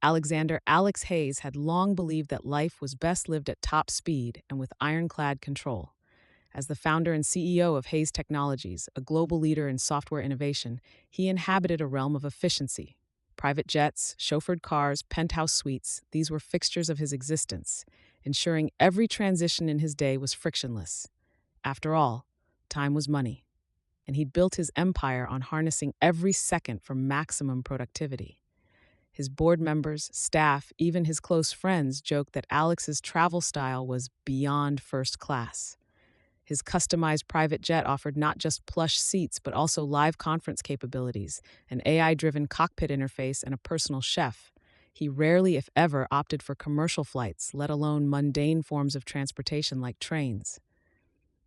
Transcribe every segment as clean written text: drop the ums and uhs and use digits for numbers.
Alexander Alex Hayes had long believed that life was best lived at top speed and with ironclad control. As the founder and CEO of Hayes Technologies, a global leader in software innovation, he inhabited a realm of efficiency. Private jets, chauffeured cars, penthouse suites, these were fixtures of his existence, ensuring every transition in his day was frictionless. After all, time was money, and he'd built his empire on harnessing every second for maximum productivity. His board members, staff, even his close friends joked that Alex's travel style was beyond first class. His customized private jet offered not just plush seats, but also live conference capabilities, an AI-driven cockpit interface, and a personal chef. He rarely, if ever, opted for commercial flights, let alone mundane forms of transportation like trains.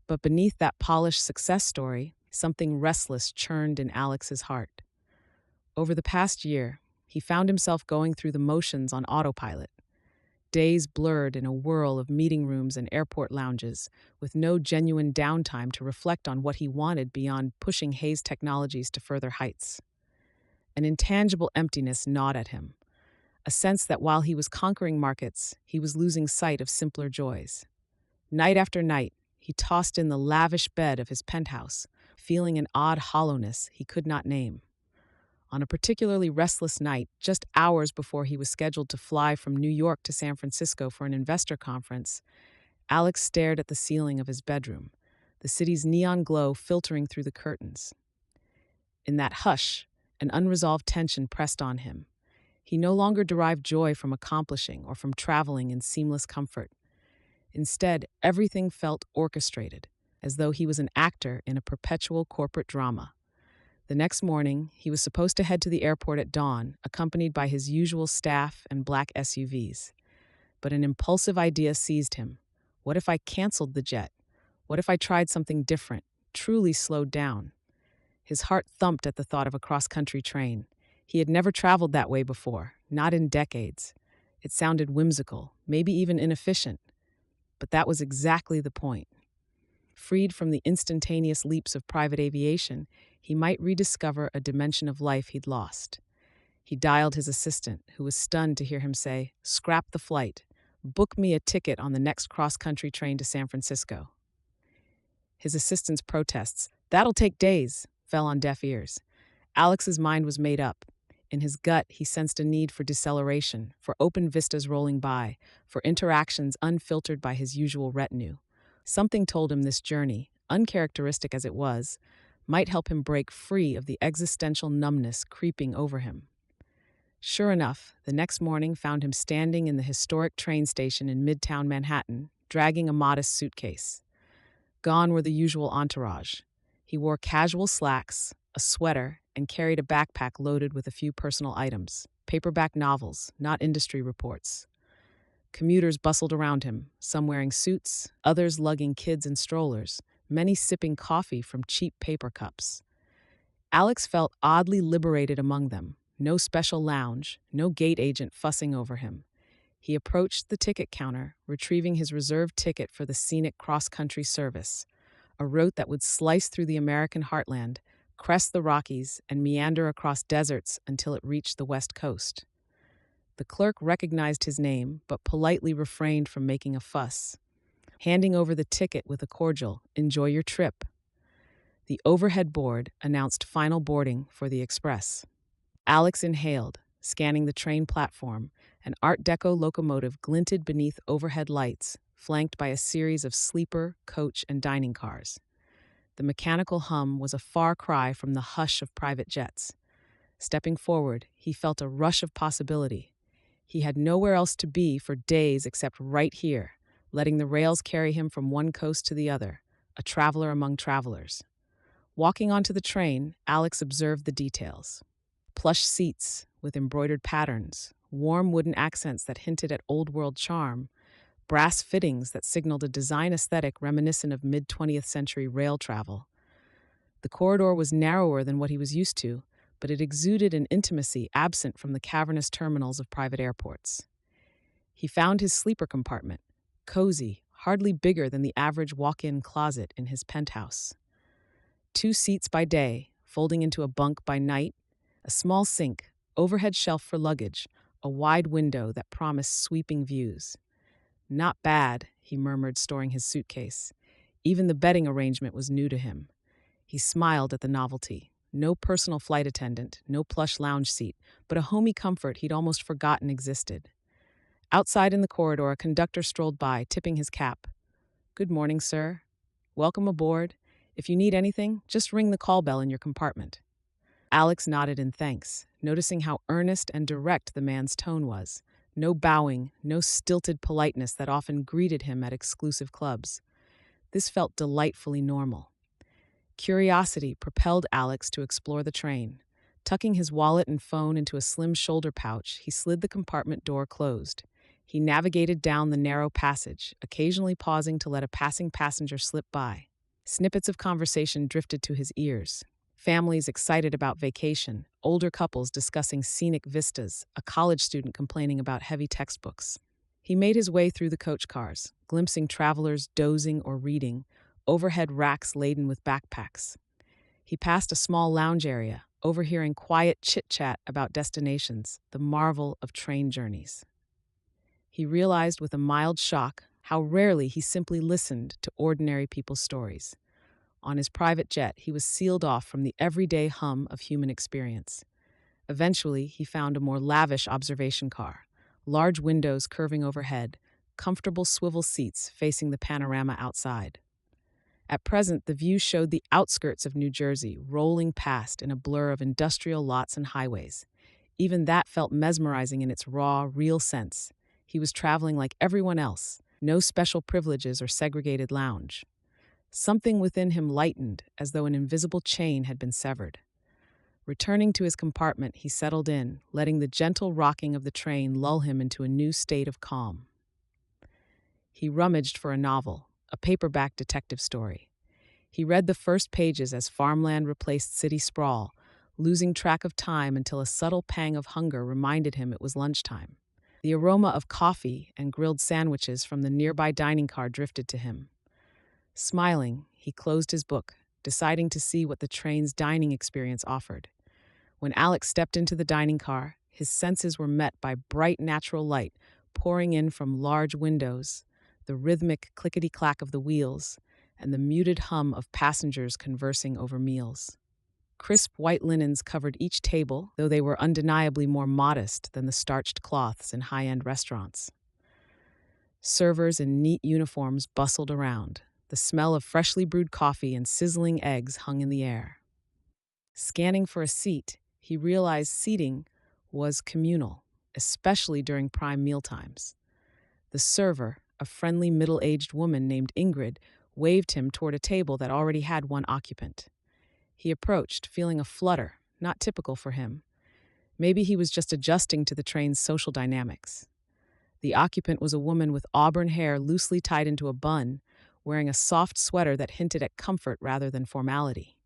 But beneath that polished success story, something restless churned in Alex's heart. Over the past year, he found himself going through the motions on autopilot. Days blurred in a whirl of meeting rooms and airport lounges, with no genuine downtime to reflect on what he wanted beyond pushing Hayes Technologies to further heights. An intangible emptiness gnawed at him, a sense that while he was conquering markets, he was losing sight of simpler joys. Night after night, he tossed in the lavish bed of his penthouse, feeling an odd hollowness he could not name. On a particularly restless night, just hours before he was scheduled to fly from New York to San Francisco for an investor conference, Alex stared at the ceiling of his bedroom, the city's neon glow filtering through the curtains. In that hush, an unresolved tension pressed on him. He no longer derived joy from accomplishing or from traveling in seamless comfort. Instead, everything felt orchestrated, as though he was an actor in a perpetual corporate drama. The next morning, he was supposed to head to the airport at dawn, accompanied by his usual staff and black SUVs. But an impulsive idea seized him. What if I canceled the jet? What if I tried something different, truly slowed down? His heart thumped at the thought of a cross-country train. He had never traveled that way before, not in decades. It sounded whimsical, maybe even inefficient. But that was exactly the point. Freed from the instantaneous leaps of private aviation, he might rediscover a dimension of life he'd lost. He dialed his assistant, who was stunned to hear him say, "Scrap the flight. Book me a ticket on the next cross-country train to San Francisco." His assistant's protests, "That'll take days," fell on deaf ears. Alex's mind was made up. In his gut, he sensed a need for deceleration, for open vistas rolling by, for interactions unfiltered by his usual retinue. Something told him this journey, uncharacteristic as it was, might help him break free of the existential numbness creeping over him. Sure enough, the next morning found him standing in the historic train station in Midtown Manhattan, dragging a modest suitcase. Gone were the usual entourage. He wore casual slacks, a sweater, and carried a backpack loaded with a few personal items, paperback novels, not industry reports. Commuters bustled around him, some wearing suits, others lugging kids in strollers, many sipping coffee from cheap paper cups. Alex felt oddly liberated among them. No special lounge, no gate agent fussing over him. He approached the ticket counter, retrieving his reserved ticket for the Scenic cross-country service, a route that would slice through the American heartland, crest the Rockies, and meander across deserts until it reached the West Coast. The clerk recognized his name, but politely refrained from making a fuss, handing over the ticket with a cordial, "Enjoy your trip." The overhead board announced final boarding for the express. Alex inhaled, scanning the train platform. An Art Deco locomotive glinted beneath overhead lights, flanked by a series of sleeper, coach, and dining cars. The mechanical hum was a far cry from the hush of private jets. Stepping forward, he felt a rush of possibility. He had nowhere else to be for days except right here, letting the rails carry him from one coast to the other, a traveler among travelers. Walking onto the train, Alex observed the details. Plush seats with embroidered patterns, warm wooden accents that hinted at old-world charm, brass fittings that signaled a design aesthetic reminiscent of mid-20th century rail travel. The corridor was narrower than what he was used to, but it exuded an intimacy absent from the cavernous terminals of private airports. He found his sleeper compartment, cozy, hardly bigger than the average walk-in closet in his penthouse. 2 seats by day, folding into a bunk by night, a small sink, overhead shelf for luggage, a wide window that promised sweeping views. Not bad, he murmured, storing his suitcase. Even the bedding arrangement was new to him. He smiled at the novelty. No personal flight attendant, no plush lounge seat, but a homey comfort he'd almost forgotten existed. Outside in the corridor, a conductor strolled by, tipping his cap. "Good morning, sir. Welcome aboard. If you need anything, just ring the call bell in your compartment." Alex nodded in thanks, noticing how earnest and direct the man's tone was. No bowing, no stilted politeness that often greeted him at exclusive clubs. This felt delightfully normal. Curiosity propelled Alex to explore the train. Tucking his wallet and phone into a slim shoulder pouch, he slid the compartment door closed. He navigated down the narrow passage, occasionally pausing to let a passing passenger slip by. Snippets of conversation drifted to his ears. Families excited about vacation, older couples discussing scenic vistas, a college student complaining about heavy textbooks. He made his way through the coach cars, glimpsing travelers dozing or reading, overhead racks laden with backpacks. He passed a small lounge area, overhearing quiet chit-chat about destinations, the marvel of train journeys. He realized with a mild shock how rarely he simply listened to ordinary people's stories. On his private jet, he was sealed off from the everyday hum of human experience. Eventually, he found a more lavish observation car, large windows curving overhead, comfortable swivel seats facing the panorama outside. At present, the view showed the outskirts of New Jersey, rolling past in a blur of industrial lots and highways. Even that felt mesmerizing in its raw, real sense. He was traveling like everyone else, no special privileges or segregated lounge. Something within him lightened, as though an invisible chain had been severed. Returning to his compartment, he settled in, letting the gentle rocking of the train lull him into a new state of calm. He rummaged for a novel, a paperback detective story. He read the first pages as farmland replaced city sprawl, losing track of time until a subtle pang of hunger reminded him it was lunchtime. The aroma of coffee and grilled sandwiches from the nearby dining car drifted to him. Smiling, he closed his book, deciding to see what the train's dining experience offered. When Alex stepped into the dining car, his senses were met by bright natural light pouring in from large windows, the rhythmic clickety-clack of the wheels, and the muted hum of passengers conversing over meals. Crisp white linens covered each table, though they were undeniably more modest than the starched cloths in high-end restaurants. Servers in neat uniforms bustled around. The smell of freshly brewed coffee and sizzling eggs hung in the air. Scanning for a seat, he realized seating was communal, especially during prime mealtimes. The server, a friendly middle-aged woman named Ingrid, waved him toward a table that already had one occupant. He approached, feeling a flutter, not typical for him. Maybe he was just adjusting to the train's social dynamics. The occupant was a woman with auburn hair loosely tied into a bun, wearing a soft sweater that hinted at comfort rather than formality.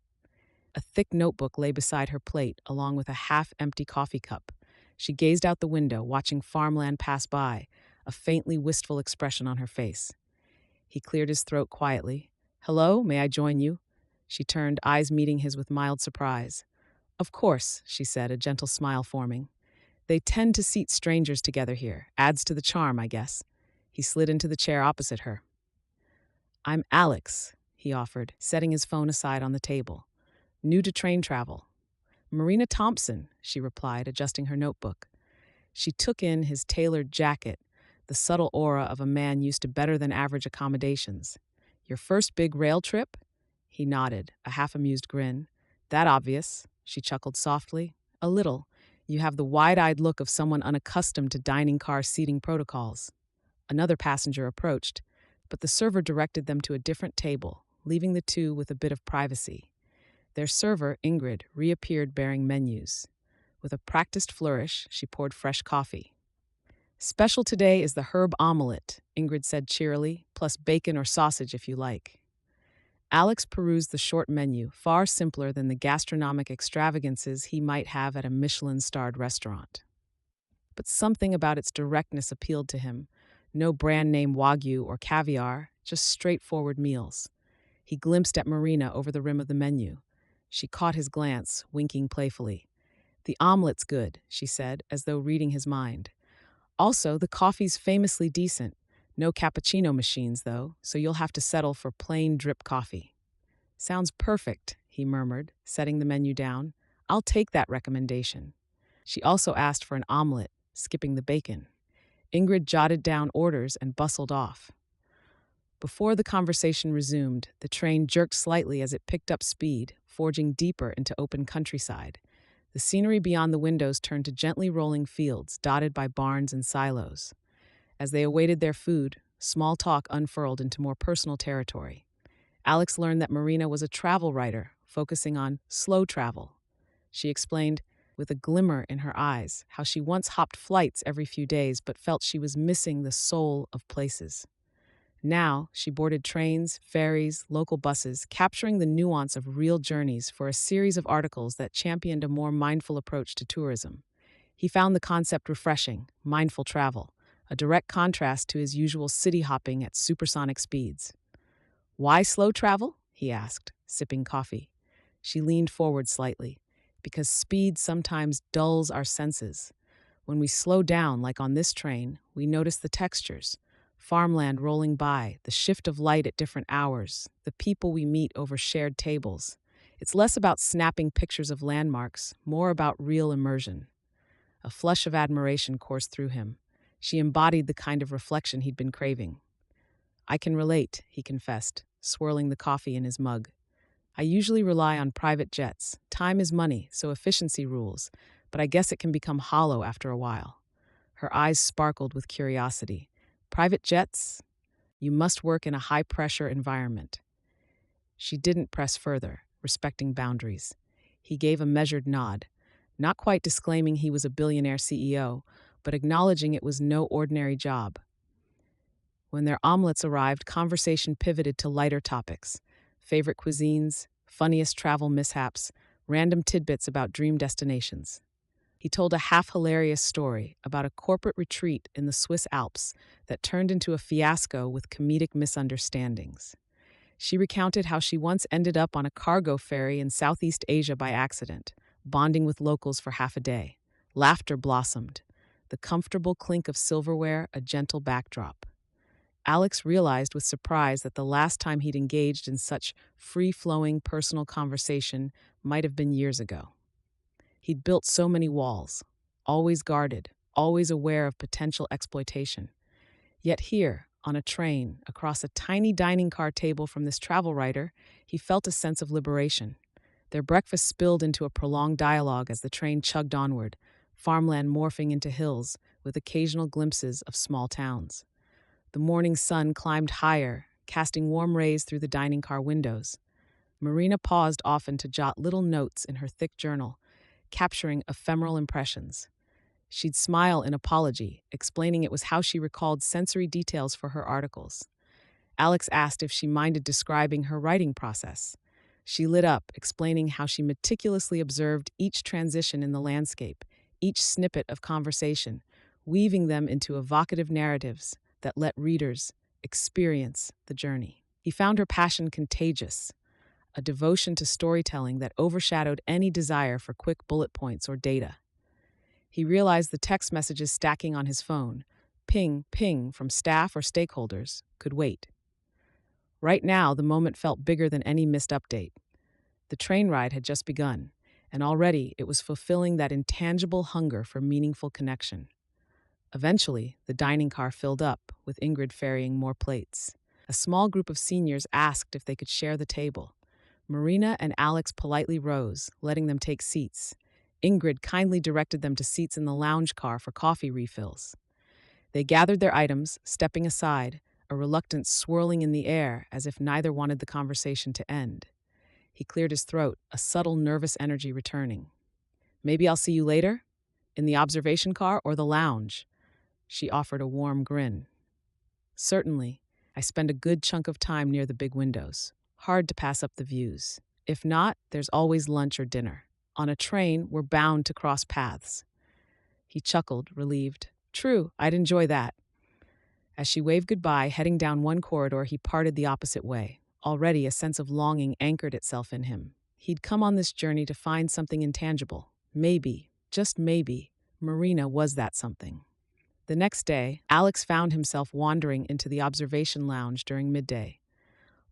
A thick notebook lay beside her plate, along with a half-empty coffee cup. She gazed out the window, watching farmland pass by, a faintly wistful expression on her face. He cleared his throat quietly. "Hello, may I join you?" She turned, eyes meeting his with mild surprise. "Of course," she said, a gentle smile forming. "They tend to seat strangers together here. Adds to the charm, I guess." He slid into the chair opposite her. "I'm Alex," he offered, setting his phone aside on the table. "New to train travel." "Marina Thompson," she replied, adjusting her notebook. She took in his tailored jacket, the subtle aura of a man used to better-than-average accommodations. "Your first big rail trip?" He nodded, a half-amused grin. "That obvious," she chuckled softly. "A little. You have the wide-eyed look of someone unaccustomed to dining car seating protocols." Another passenger approached, but the server directed them to a different table, leaving the two with a bit of privacy. Their server, Ingrid, reappeared bearing menus. With a practiced flourish, she poured fresh coffee. "Special today is the herb omelette," Ingrid said cheerily, "plus bacon or sausage if you like." Alex perused the short menu, far simpler than the gastronomic extravagances he might have at a Michelin-starred restaurant. But something about its directness appealed to him. No brand-name Wagyu or caviar, just straightforward meals. He glimpsed at Marina over the rim of the menu. She caught his glance, winking playfully. The omelet's good, she said, as though reading his mind. Also, the coffee's famously decent. No cappuccino machines, though, so you'll have to settle for plain drip coffee. Sounds perfect, he murmured, setting the menu down. I'll take that recommendation. She also asked for an omelet, skipping the bacon. Ingrid jotted down orders and bustled off. Before the conversation resumed, the train jerked slightly as it picked up speed, forging deeper into open countryside. The scenery beyond the windows turned to gently rolling fields dotted by barns and silos. As they awaited their food, small talk unfurled into more personal territory. Alex learned that Marina was a travel writer, focusing on slow travel. She explained, with a glimmer in her eyes, how she once hopped flights every few days but felt she was missing the soul of places. Now, she boarded trains, ferries, local buses, capturing the nuance of real journeys for a series of articles that championed a more mindful approach to tourism. He found the concept refreshing, mindful travel, a direct contrast to his usual city hopping at supersonic speeds. Why slow travel? He asked, sipping coffee. She leaned forward slightly. Because speed sometimes dulls our senses. When we slow down, like on this train, we notice the textures. Farmland rolling by, the shift of light at different hours, the people we meet over shared tables. It's less about snapping pictures of landmarks, more about real immersion. A flush of admiration coursed through him. She embodied the kind of reflection he'd been craving. I can relate, he confessed, swirling the coffee in his mug. I usually rely on private jets. Time is money, so efficiency rules, but I guess it can become hollow after a while. Her eyes sparkled with curiosity. Private jets? You must work in a high-pressure environment. She didn't press further, respecting boundaries. He gave a measured nod, not quite disclaiming he was a billionaire CEO, but acknowledging it was no ordinary job. When their omelets arrived, conversation pivoted to lighter topics. Favorite cuisines, funniest travel mishaps, random tidbits about dream destinations. He told a half-hilarious story about a corporate retreat in the Swiss Alps that turned into a fiasco with comedic misunderstandings. She recounted how she once ended up on a cargo ferry in Southeast Asia by accident, bonding with locals for half a day. Laughter blossomed, the comfortable clink of silverware a gentle backdrop. Alex realized with surprise that the last time he'd engaged in such free-flowing personal conversation might have been years ago. He'd built so many walls, always guarded, always aware of potential exploitation. Yet here, on a train, across a tiny dining car table from this travel writer, he felt a sense of liberation. Their breakfast spilled into a prolonged dialogue as the train chugged onward, farmland morphing into hills, with occasional glimpses of small towns. The morning sun climbed higher, casting warm rays through the dining car windows. Marina paused often to jot little notes in her thick journal, capturing ephemeral impressions. She'd smile in apology, explaining it was how she recalled sensory details for her articles. Alex asked if she minded describing her writing process. She lit up, explaining how she meticulously observed each transition in the landscape, each snippet of conversation, weaving them into evocative narratives that let readers experience the journey. He found her passion contagious, a devotion to storytelling that overshadowed any desire for quick bullet points or data. He realized the text messages stacking on his phone, ping, ping from staff or stakeholders, could wait. Right now, the moment felt bigger than any missed update. The train ride had just begun, and already it was fulfilling that intangible hunger for meaningful connection. Eventually, the dining car filled up, with Ingrid ferrying more plates. A small group of seniors asked if they could share the table. Marina and Alex politely rose, letting them take seats. Ingrid kindly directed them to seats in the lounge car for coffee refills. They gathered their items, stepping aside, a reluctance swirling in the air as if neither wanted the conversation to end. He cleared his throat, a subtle nervous energy returning. Maybe I'll see you later? In the observation car or the lounge? She offered a warm grin. Certainly. I spend a good chunk of time near the big windows. Hard to pass up the views. If not, there's always lunch or dinner. On a train, we're bound to cross paths. He chuckled, relieved. True, I'd enjoy that. As she waved goodbye, heading down one corridor, he parted the opposite way. Already, a sense of longing anchored itself in him. He'd come on this journey to find something intangible. Maybe, Just maybe, Marina was that something. The next day, Alex found himself wandering into the observation lounge during midday.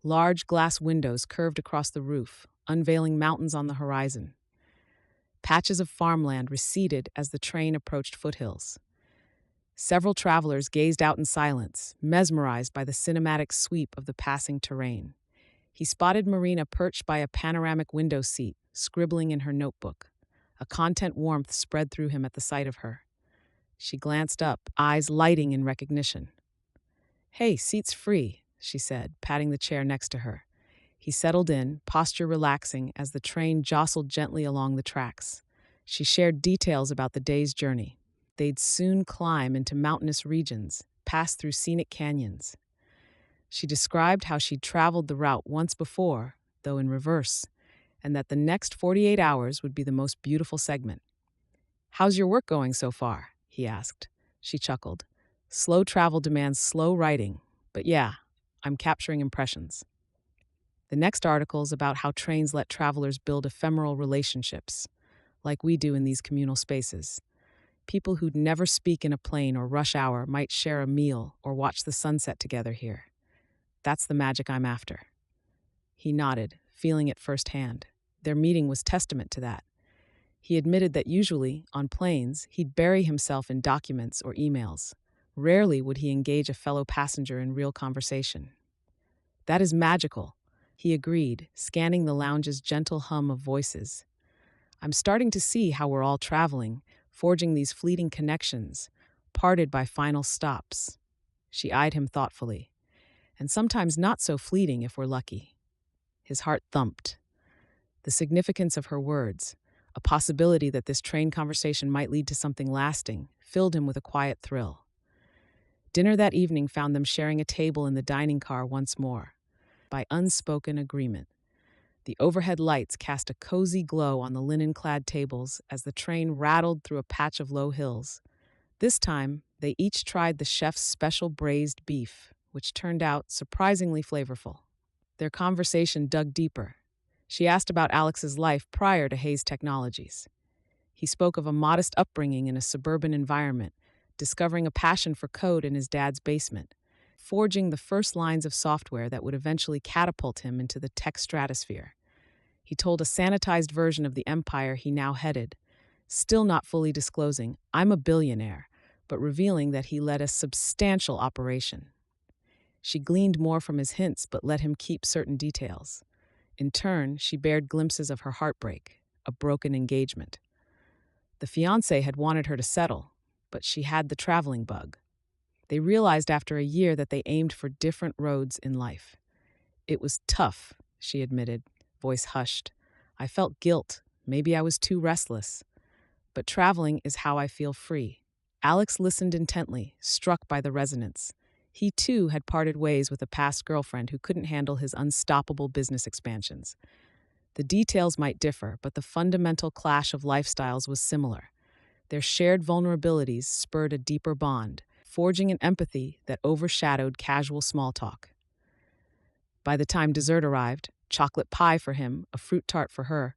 Large glass windows curved across the roof, unveiling mountains on the horizon. Patches of farmland receded as the train approached foothills. Several travelers gazed out in silence, mesmerized by the cinematic sweep of the passing terrain. He spotted Marina perched by a panoramic window seat, scribbling in her notebook. A content warmth spread through him at the sight of her. She glanced up, eyes lighting in recognition. "Hey, seat's free," she said, patting the chair next to her. He settled in, posture relaxing as the train jostled gently along the tracks. She shared details about the day's journey. They'd soon climb into mountainous regions, pass through scenic canyons. She described how she'd traveled the route once before, though in reverse, and that the next 48 hours would be the most beautiful segment. "How's your work going so far?" he asked. She chuckled. "Slow travel demands slow writing, but yeah, I'm capturing impressions." The next article is about how trains let travelers build ephemeral relationships, like we do in these communal spaces. People who'd never speak in a plane or rush hour might share a meal or watch the sunset together here. That's the magic I'm after. He nodded, feeling it firsthand. Their meeting was testament to that. He admitted that usually, on planes, he'd bury himself in documents or emails. Rarely would he engage a fellow passenger in real conversation. "That is magical," he agreed, scanning the lounge's gentle hum of voices. "I'm starting to see how we're all traveling, forging these fleeting connections, parted by final stops." She eyed him thoughtfully. "And sometimes not so fleeting if we're lucky." His heart thumped. The significance of her words, a possibility that this train conversation might lead to something lasting, filled him with a quiet thrill. Dinner that evening found them sharing a table in the dining car once more, by unspoken agreement. The overhead lights cast a cozy glow on the linen-clad tables as the train rattled through a patch of low hills. This time, they each tried the chef's special braised beef, which turned out surprisingly flavorful. Their conversation dug deeper. She asked about Alex's life prior to Hayes Technologies. He spoke of a modest upbringing in a suburban environment, discovering a passion for code in his dad's basement, forging the first lines of software that would eventually catapult him into the tech stratosphere. He told a sanitized version of the empire he now headed, still not fully disclosing, "I'm a billionaire," but revealing that he led a substantial operation. She gleaned more from his hints but let him keep certain details. In turn, she bared glimpses of her heartbreak, a broken engagement. The fiancé had wanted her to settle, but she had the traveling bug. They realized after a year that they aimed for different roads in life. "It was tough," she admitted, voice hushed. "I felt guilt. Maybe I was too restless. But traveling is how I feel free." Alex listened intently, struck by the resonance. He, too, had parted ways with a past girlfriend who couldn't handle his unstoppable business expansions. The details might differ, but the fundamental clash of lifestyles was similar. Their shared vulnerabilities spurred a deeper bond, forging an empathy that overshadowed casual small talk. By the time dessert arrived, chocolate pie for him, a fruit tart for her,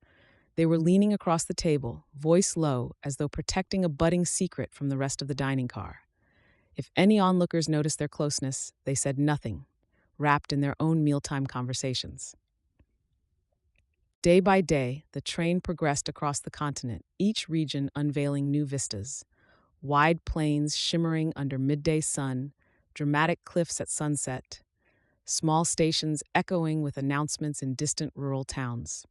they were leaning across the table, voice low, as though protecting a budding secret from the rest of the dining car. If any onlookers noticed their closeness, they said nothing, wrapped in their own mealtime conversations. Day by day, the train progressed across the continent, each region unveiling new vistas. Wide plains shimmering under midday sun, dramatic cliffs at sunset, small stations echoing with announcements in distant rural towns.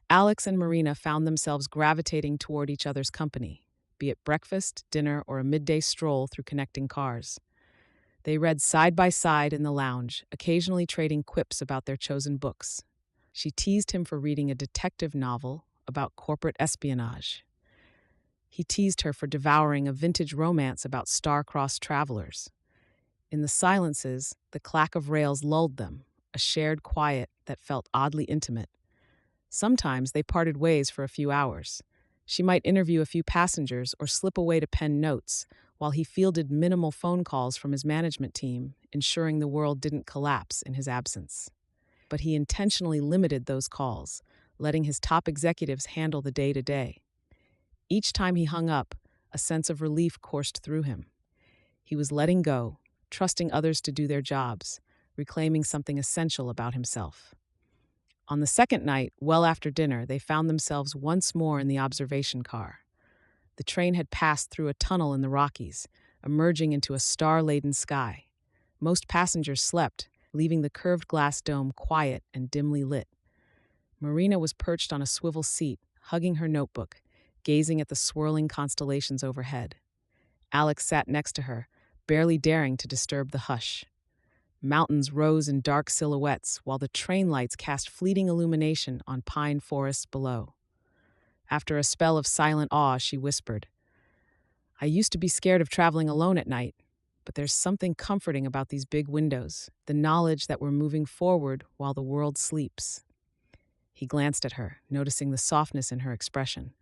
Alex and Marina found themselves gravitating toward each other's company, be it breakfast, dinner, or a midday stroll through connecting cars. They read side by side in the lounge, occasionally trading quips about their chosen books. She teased him for reading a detective novel about corporate espionage. He teased her for devouring a vintage romance about star-crossed travelers. In the silences, the clack of rails lulled them, a shared quiet that felt oddly intimate. Sometimes they parted ways for a few hours. She might interview a few passengers or slip away to pen notes, while he fielded minimal phone calls from his management team, ensuring the world didn't collapse in his absence. But he intentionally limited those calls, letting his top executives handle the day-to-day. Each time he hung up, a sense of relief coursed through him. He was letting go, trusting others to do their jobs, reclaiming something essential about himself. On the second night, well after dinner, they found themselves once more in the observation car. The train had passed through a tunnel in the Rockies, emerging into a star-laden sky. Most passengers slept, leaving the curved glass dome quiet and dimly lit. Marina was perched on a swivel seat, hugging her notebook, gazing at the swirling constellations overhead. Alex sat next to her, barely daring to disturb the hush. Mountains rose in dark silhouettes, while the train lights cast fleeting illumination on pine forests below. After a spell of silent awe, she whispered, "I used to be scared of traveling alone at night, but there's something comforting about these big windows, the knowledge that we're moving forward while the world sleeps." He glanced at her, noticing the softness in her expression.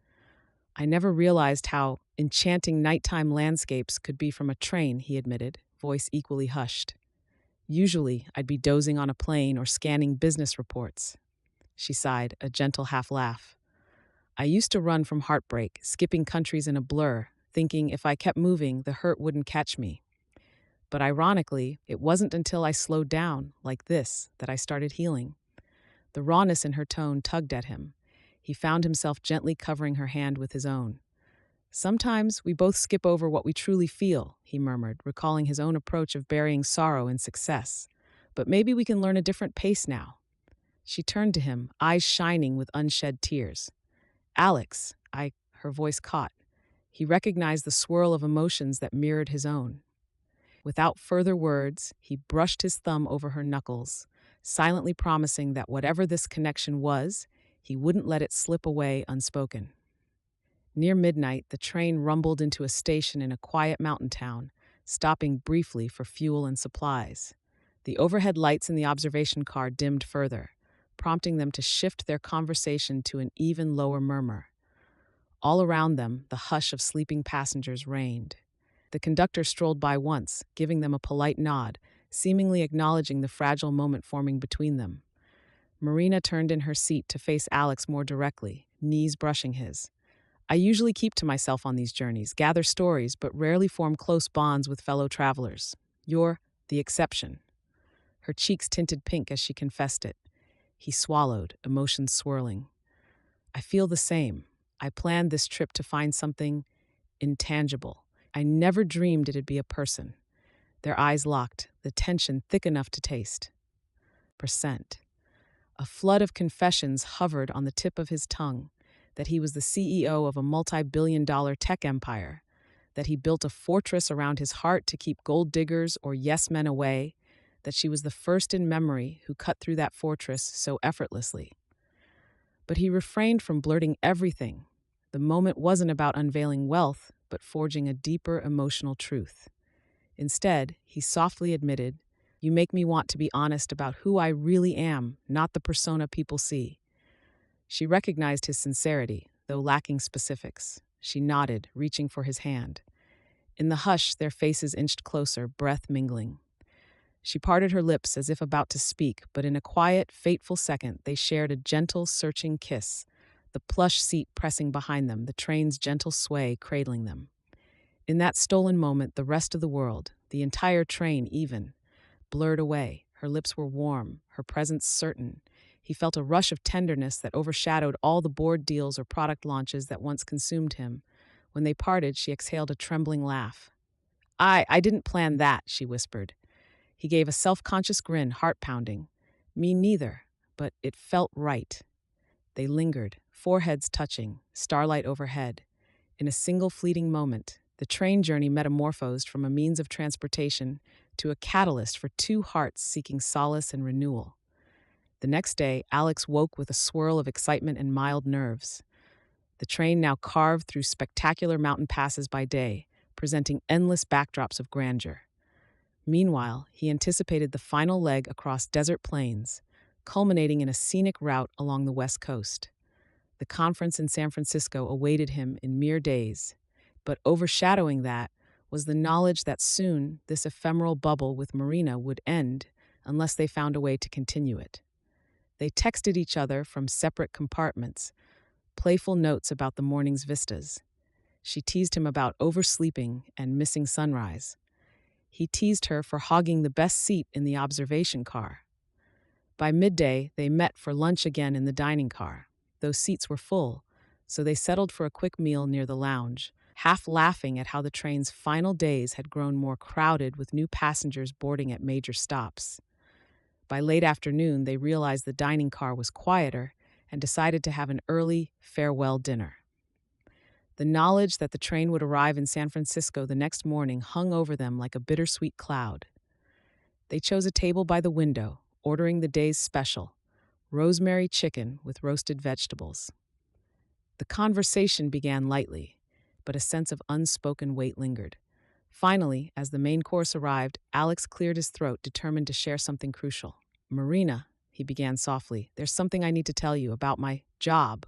"I never realized how enchanting nighttime landscapes could be from a train," he admitted, voice equally hushed. "Usually, I'd be dozing on a plane or scanning business reports." She sighed, a gentle half laugh. "I used to run from heartbreak, skipping countries in a blur, thinking if I kept moving, the hurt wouldn't catch me. But ironically, it wasn't until I slowed down, like this, that I started healing." The rawness in her tone tugged at him. He found himself gently covering her hand with his own. "Sometimes we both skip over what we truly feel," he murmured, recalling his own approach of burying sorrow in success. "But maybe we can learn a different pace now." She turned to him, eyes shining with unshed tears. "Alex, her voice caught. He recognized the swirl of emotions that mirrored his own. Without further words, he brushed his thumb over her knuckles, silently promising that whatever this connection was, he wouldn't let it slip away unspoken. Near midnight, the train rumbled into a station in a quiet mountain town, stopping briefly for fuel and supplies. The overhead lights in the observation car dimmed further, prompting them to shift their conversation to an even lower murmur. All around them, the hush of sleeping passengers reigned. The conductor strolled by once, giving them a polite nod, seemingly acknowledging the fragile moment forming between them. Marina turned in her seat to face Alex more directly, knees brushing his. "I usually keep to myself on these journeys, gather stories, but rarely form close bonds with fellow travelers. You're the exception." Her cheeks tinted pink as she confessed it. He swallowed, emotions swirling. "I feel the same. I planned this trip to find something intangible. I never dreamed it'd be a person." Their eyes locked, the tension thick enough to taste. Percent. A flood of confessions hovered on the tip of his tongue, that he was the CEO of a multi-billion-dollar tech empire, that he built a fortress around his heart to keep gold diggers or yes-men away, that she was the first in memory who cut through that fortress so effortlessly. But he refrained from blurting everything. The moment wasn't about unveiling wealth, but forging a deeper emotional truth. Instead, he softly admitted, "You make me want to be honest about who I really am, not the persona people see." She recognized his sincerity, though lacking specifics. She nodded, reaching for his hand. In the hush, their faces inched closer, breath mingling. She parted her lips as if about to speak, but in a quiet, fateful second, they shared a gentle, searching kiss, the plush seat pressing behind them, the train's gentle sway cradling them. In that stolen moment, the rest of the world, the entire train even, blurred away. Her lips were warm, her presence certain. He felt a rush of tenderness that overshadowed all the board deals or product launches that once consumed him. When they parted, she exhaled a trembling laugh. I didn't plan that," she whispered. He gave a self-conscious grin, heart-pounding. "Me neither, but it felt right." They lingered, foreheads touching, starlight overhead. In a single fleeting moment, the train journey metamorphosed from a means of transportation to a catalyst for two hearts seeking solace and renewal. The next day, Alex woke with a swirl of excitement and mild nerves. The train now carved through spectacular mountain passes by day, presenting endless backdrops of grandeur. Meanwhile, he anticipated the final leg across desert plains, culminating in a scenic route along the West Coast. The conference in San Francisco awaited him in mere days, but overshadowing that was the knowledge that soon this ephemeral bubble with Marina would end unless they found a way to continue it. They texted each other from separate compartments, playful notes about the morning's vistas. She teased him about oversleeping and missing sunrise. He teased her for hogging the best seat in the observation car. By midday, they met for lunch again in the dining car. Those seats were full, so they settled for a quick meal near the lounge, half laughing at how the train's final days had grown more crowded with new passengers boarding at major stops. By late afternoon, they realized the dining car was quieter and decided to have an early farewell dinner. The knowledge that the train would arrive in San Francisco the next morning hung over them like a bittersweet cloud. They chose a table by the window, ordering the day's special, rosemary chicken with roasted vegetables. The conversation began lightly, but a sense of unspoken weight lingered. Finally, as the main course arrived, Alex cleared his throat, determined to share something crucial. "Marina," he began softly, "there's something I need to tell you about my job."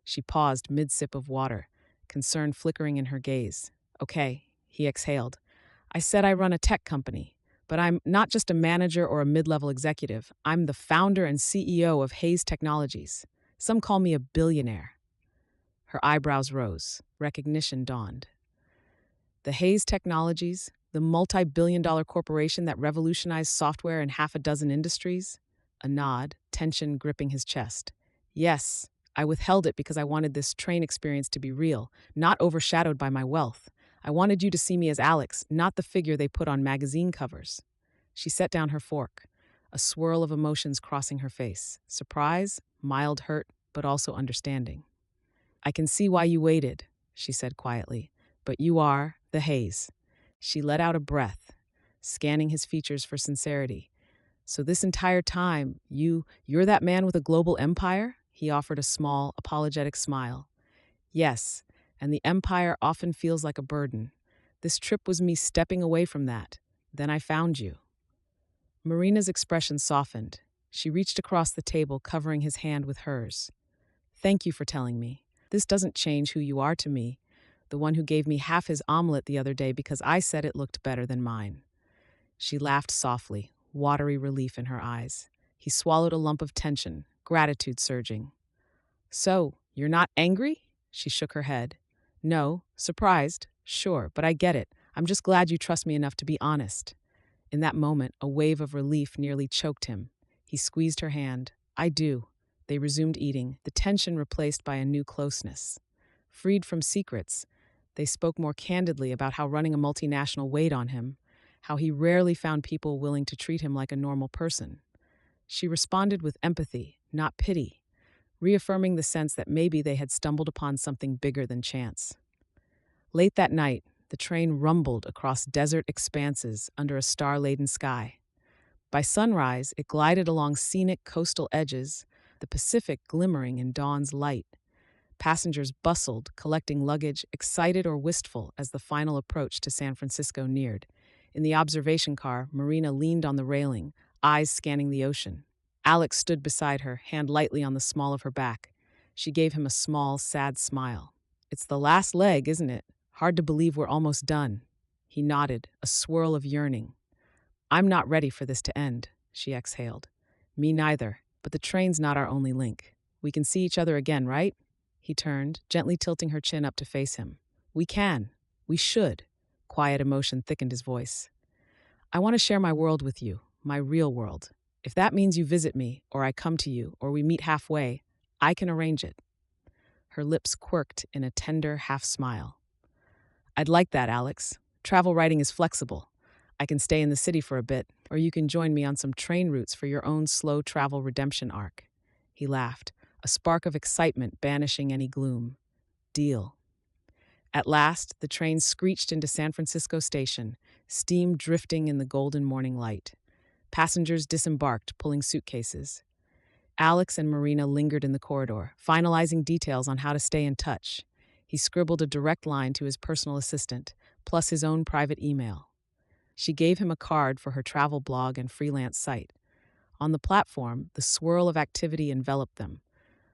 She paused mid-sip of water, concern flickering in her gaze. "Okay," he exhaled. "I said I run a tech company, but I'm not just a manager or a mid-level executive. I'm the founder and CEO of Hayes Technologies. Some call me a billionaire." Her eyebrows rose. Recognition dawned. The Hayes Technologies, the multi-billion-dollar corporation that revolutionized software in half a dozen industries? A nod, tension gripping his chest. "Yes, I withheld it because I wanted this train experience to be real, not overshadowed by my wealth. I wanted you to see me as Alex, not the figure they put on magazine covers." She set down her fork, a swirl of emotions crossing her face. Surprise, mild hurt, but also understanding. "I can see why you waited," she said quietly, "but you are the Hayes." She let out a breath, scanning his features for sincerity. "So this entire time, you're that man with a global empire?" He offered a small, apologetic smile. "Yes, and the empire often feels like a burden. This trip was me stepping away from that. Then I found you." Marina's expression softened. She reached across the table, covering his hand with hers. "Thank you for telling me. This doesn't change who you are to me, the one who gave me half his omelet the other day because I said it looked better than mine." She laughed softly, watery relief in her eyes. He swallowed a lump of tension, gratitude surging. "So, you're not angry?" She shook her head. "No, surprised, sure, but I get it. I'm just glad you trust me enough to be honest." In that moment, a wave of relief nearly choked him. He squeezed her hand. "I do." They resumed eating, the tension replaced by a new closeness. Freed from secrets, they spoke more candidly about how running a multinational weighed on him, how he rarely found people willing to treat him like a normal person. She responded with empathy, not pity, reaffirming the sense that maybe they had stumbled upon something bigger than chance. Late that night, the train rumbled across desert expanses under a star-laden sky. By sunrise, it glided along scenic coastal edges, the Pacific glimmering in dawn's light. Passengers bustled, collecting luggage, excited or wistful as the final approach to San Francisco neared. In the observation car, Marina leaned on the railing, eyes scanning the ocean. Alex stood beside her, hand lightly on the small of her back. She gave him a small, sad smile. "It's the last leg, isn't it? Hard to believe we're almost done." He nodded, a swirl of yearning. "I'm not ready for this to end," she exhaled. "Me neither, but the train's not our only link. We can see each other again, right?" He turned, gently tilting her chin up to face him. "We can. We should." Quiet emotion thickened his voice. "I want to share my world with you, my real world. If that means you visit me, or I come to you, or we meet halfway, I can arrange it." Her lips quirked in a tender half-smile. "I'd like that, Alex. Travel writing is flexible. I can stay in the city for a bit, or you can join me on some train routes for your own slow travel redemption arc." He laughed, a spark of excitement banishing any gloom. "Deal." At last, the train screeched into San Francisco Station, steam drifting in the golden morning light. Passengers disembarked, pulling suitcases. Alex and Marina lingered in the corridor, finalizing details on how to stay in touch. He scribbled a direct line to his personal assistant, plus his own private email. She gave him a card for her travel blog and freelance site. On the platform, the swirl of activity enveloped them.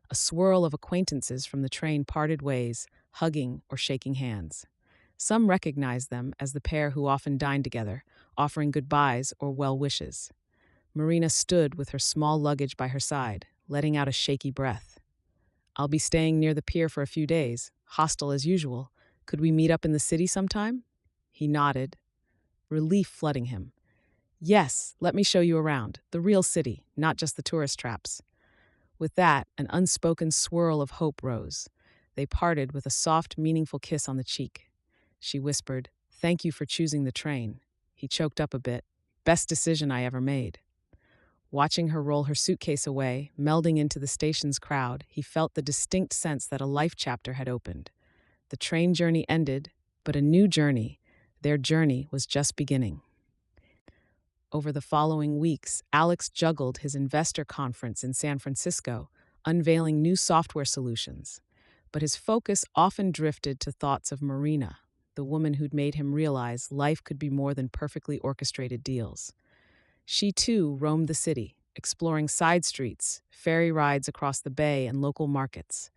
A swirl of acquaintances from the train parted ways, hugging or shaking hands. Some recognized them as the pair who often dined together, offering goodbyes or well wishes. Marina stood with her small luggage by her side, letting out a shaky breath. "I'll be staying near the pier for a few days, hostel as usual. Could we meet up in the city sometime? He nodded, relief flooding him. Yes, let me show you around. The real city, not just the tourist traps. With that, an unspoken swirl of hope rose. They parted with a soft, meaningful kiss on the cheek. She whispered, "Thank you for choosing the train." He choked up a bit. "Best decision I ever made." Watching her roll her suitcase away, melding into the station's crowd, he felt the distinct sense that a life chapter had opened. The train journey ended, but a new journey, their journey, was just beginning. Over the following weeks, Alex juggled his investor conference in San Francisco, unveiling new software solutions. But his focus often drifted to thoughts of Marina, the woman who'd made him realize life could be more than perfectly orchestrated deals. She too roamed the city, exploring side streets, ferry rides across the bay, and local markets.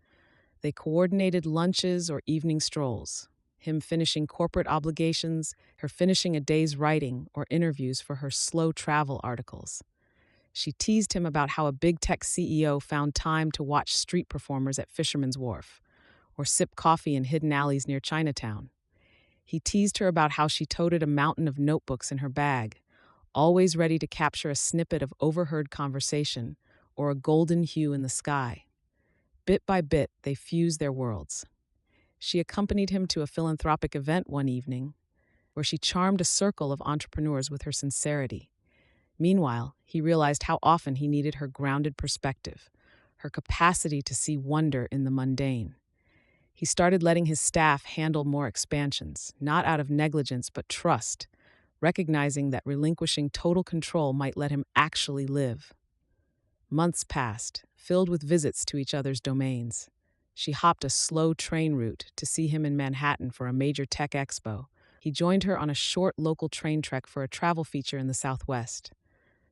They coordinated lunches or evening strolls, him finishing corporate obligations, her finishing a day's writing or interviews for her slow travel articles. She teased him about how a big tech CEO found time to watch street performers at Fisherman's Wharf or sip coffee in hidden alleys near Chinatown. He teased her about how she toted a mountain of notebooks in her bag, always ready to capture a snippet of overheard conversation or a golden hue in the sky. Bit by bit, they fused their worlds. She accompanied him to a philanthropic event one evening, where she charmed a circle of entrepreneurs with her sincerity. Meanwhile, he realized how often he needed her grounded perspective, her capacity to see wonder in the mundane. He started letting his staff handle more expansions, not out of negligence but trust, recognizing that relinquishing total control might let him actually live. Months passed, filled with visits to each other's domains. She hopped a slow train route to see him in Manhattan for a major tech expo. He joined her on a short local train trek for a travel feature in the Southwest.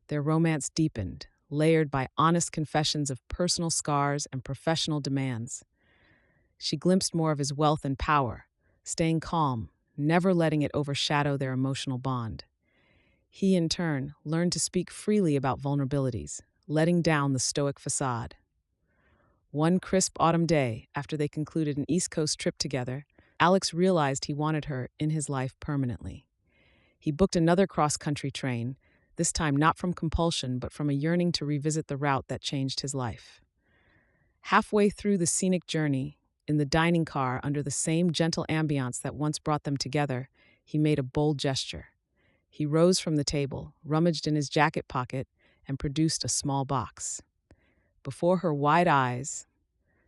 Their romance deepened, layered by honest confessions of personal scars and professional demands. She glimpsed more of his wealth and power, staying calm, never letting it overshadow their emotional bond. He, in turn, learned to speak freely about vulnerabilities, letting down the stoic facade. One crisp autumn day, after they concluded an East Coast trip together, Alex realized he wanted her in his life permanently. He booked another cross-country train, this time not from compulsion but from a yearning to revisit the route that changed his life. Halfway through the scenic journey, in the dining car under the same gentle ambiance that once brought them together, he made a bold gesture. He rose from the table, rummaged in his jacket pocket, and produced a small box. Before her wide eyes,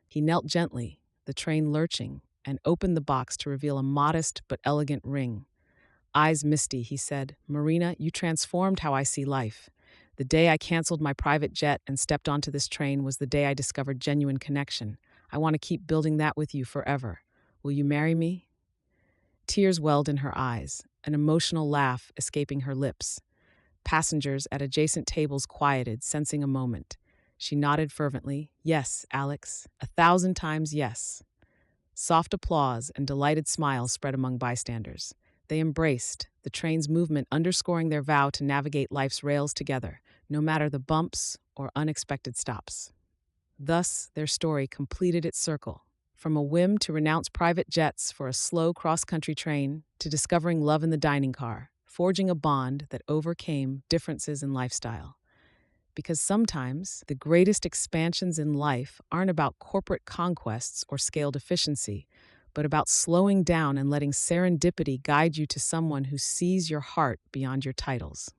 he knelt gently, the train lurching, and opened the box to reveal a modest but elegant ring. Eyes misty, he said, "Marina, you transformed how I see life. The day I canceled my private jet and stepped onto this train was the day I discovered genuine connection. I want to keep building that with you forever. Will you marry me?" Tears welled in her eyes, an emotional laugh escaping her lips. Passengers at adjacent tables quieted, sensing a moment. She nodded fervently. "Yes, Alex. 1,000 times yes." Soft applause and delighted smiles spread among bystanders. They embraced, the train's movement underscoring their vow to navigate life's rails together, no matter the bumps or unexpected stops. Thus, their story completed its circle. From a whim to renounce private jets for a slow cross-country train, to discovering love in the dining car, forging a bond that overcame differences in lifestyle. Because sometimes the greatest expansions in life aren't about corporate conquests or scaled efficiency, but about slowing down and letting serendipity guide you to someone who sees your heart beyond your titles.